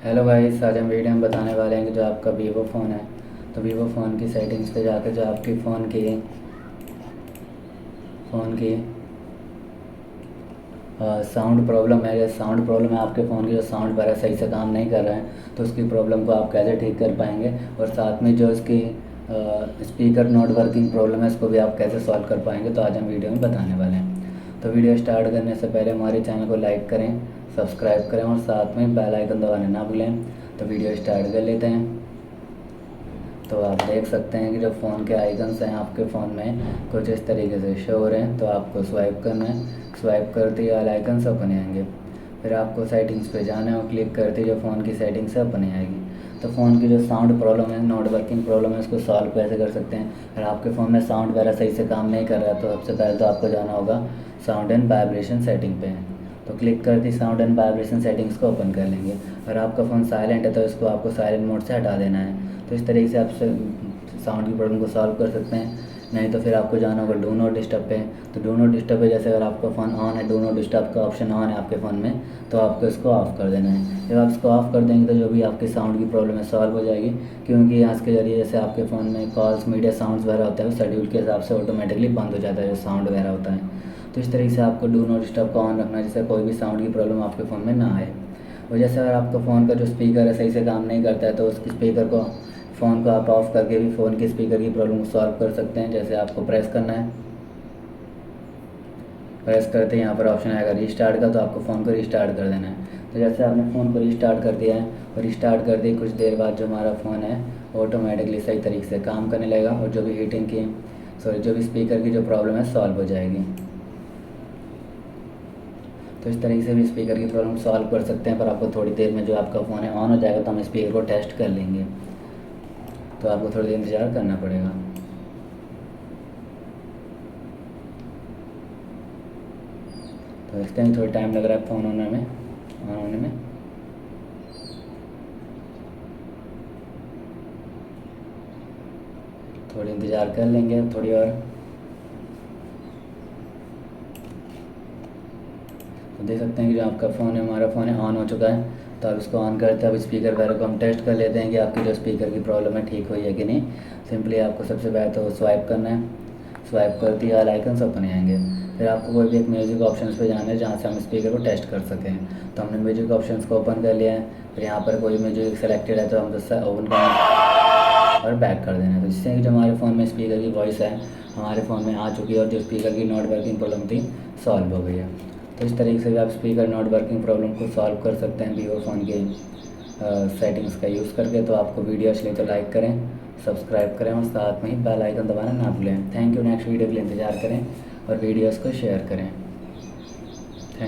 Hello guys, आज हम video में बताने वाले हैं कि जो आपका वीवो फ़ोन है तो वीवो फ़ोन की सेटिंग्स पे जाकर जो आपकी फ़ोन की साउंड प्रॉब्लम है या साउंड प्रॉब्लम है, आपके फ़ोन की जो साउंड बार सही से काम नहीं कर रहा है तो उसकी प्रॉब्लम को आप कैसे ठीक कर पाएंगे और साथ में जो इसकी स्पीकर नॉट वर्किंग प्रॉब्लम है इसको भी आप कैसे सॉल्व कर पाएंगे, तो आज हम वीडियो में बताने वाले हैं। तो वीडियो स्टार्ट करने से पहले हमारे चैनल को लाइक करें, सब्सक्राइब करें और साथ में बेल आइकन दबाना ना भूलें। तो वीडियो स्टार्ट कर लेते हैं। तो आप देख सकते हैं कि जो फ़ोन के आइकन्स हैं आपके फ़ोन में कुछ इस तरीके से शो हो रहे हैं। तो आपको स्वाइप करना है, स्वाइप करते ही ऑल आइकन्स ओपन आएंगे। फिर आपको सेटिंग्स पे जाना है और क्लिक करते ही जो फ़ोन की सेटिंग्स है ओपन आएगी। तो फ़ोन की जो साउंड प्रॉब्लम है, नॉट वर्किंग प्रॉब्लम है, उसको सॉल्व कैसे कर सकते हैं। अगर आपके फ़ोन में साउंड वगैरह सही से काम नहीं कर रहा है तो सबसे पहले तो आपको जाना होगा साउंड एंड वाइब्रेशन सेटिंग पे। तो क्लिक करते ही साउंड एंड वाइब्रेशन सेटिंग्स को ओपन कर लेंगे। अगर आपका फ़ोन साइलेंट है तो इसको आपको साइलेंट मोड से हटा देना है। तो इस तरीके से आप साउंड की प्रॉब्लम को सॉल्व कर सकते हैं। नहीं तो फिर आपको जाना होगा डू नॉट डिस्टर्ब पे। तो डू नॉट डिस्टर्ब पे जैसे अगर आपका फ़ोन ऑन है, डू नॉट डिस्टर्ब का ऑप्शन ऑन है आपके फ़ोन में, तो आपको इसको ऑफ़ कर देना है। जब आप इसको ऑफ़ कर देंगे तो जो भी आपकी साउंड की प्रॉब्लम है सॉल्व हो जाएगी, क्योंकि आज के ज़रिए जैसे आपके फ़ोन में कॉल्स, मीडिया साउंड्स वगैरह होता है वो शेड्यूल के हिसाब से ऑटोमेटिकली बंद हो जाता है, जो साउंड वगैरह होता है। तो इस तरीके से आपको डू नॉट डिस्टर्ब को ऑन रखना है, जिससे कोई भी साउंड की प्रॉब्लम आपके फ़ोन में ना आए। और जैसे अगर आपका फ़ोन का जो स्पीकर है सही से काम नहीं करता है तो उसकी स्पीकर को, फ़ोन को आप ऑफ़ करके भी फ़ोन के स्पीकर की प्रॉब्लम को सॉल्व कर सकते हैं। जैसे आपको प्रेस करना है, प्रेस करते ही यहाँ पर ऑप्शन आएगा रीस्टार्ट का, तो आपको फ़ोन को रीस्टार्ट कर देना है। तो जैसे आपने फ़ोन को रीस्टार्ट कर दिया है और रीस्टार्ट कर दिए कुछ देर बाद जो हमारा फ़ोन है ऑटोमेटिकली सही तरीके से काम करने लगेगा और जो भी हीटिंग की जो भी स्पीकर की जो प्रॉब्लम है सॉल्व हो जाएगी। तो इस तरीके से भी स्पीकर की प्रॉब्लम सॉल्व कर सकते हैं, पर आपको थोड़ी देर में जो आपका फ़ोन है ऑन हो जाएगा तो हम स्पीकर को टेस्ट कर लेंगे। तो आपको थोड़ी देर इंतज़ार करना पड़ेगा। तो देखते हैं थोड़ी टाइम लग रहा है फ़ोन ऑन होने में। थोड़ी इंतज़ार कर लेंगे थोड़ी और। तो देख सकते हैं कि जो आपका फ़ोन है, हमारा फ़ोन है ऑन हो चुका है। तो अब इसको ऑन करते हैं, अब स्पीकर वगैरह को हम टेस्ट कर लेते हैं कि आपकी जो स्पीकर की प्रॉब्लम है ठीक हुई है कि नहीं। सिंपली आपको सबसे पहले तो स्वाइप करना है, स्वाइप करते ही ऑल आइकन्स ओपन आएंगे। फिर आपको कोई भी एक म्यूज़िक ऑप्शंस पे जाना है जहाँ से हम स्पीकर को टेस्ट कर सकें। तो हमने म्यूज़िक ऑप्शंस को ओपन कर लिया है। फिर यहाँ पर कोई म्यूज़िक सेलेक्टेड है तो हम दोस्तों ओपन करना और बैक कर देना है। तो जिससे कि जो हमारे फ़ोन में स्पीकर की वॉइस है हमारे फ़ोन में आ चुकी है और जो स्पीकर की नॉट वर्किंग प्रॉब्लम थी सॉल्व हो गई है। तो इस तरीके से भी आप स्पीकर नॉट वर्किंग प्रॉब्लम को सॉल्व कर सकते हैं वीवो फ़ोन के सेटिंग्स का यूज़ करके। तो आपको वीडियो अच्छी लगी तो लाइक करें, सब्सक्राइब करें और साथ में ही बेल आइकन दबाना ना भूलें। Thank you. नेक्स्ट वीडियो के लिए इंतज़ार करें और वीडियोज़ को शेयर करें।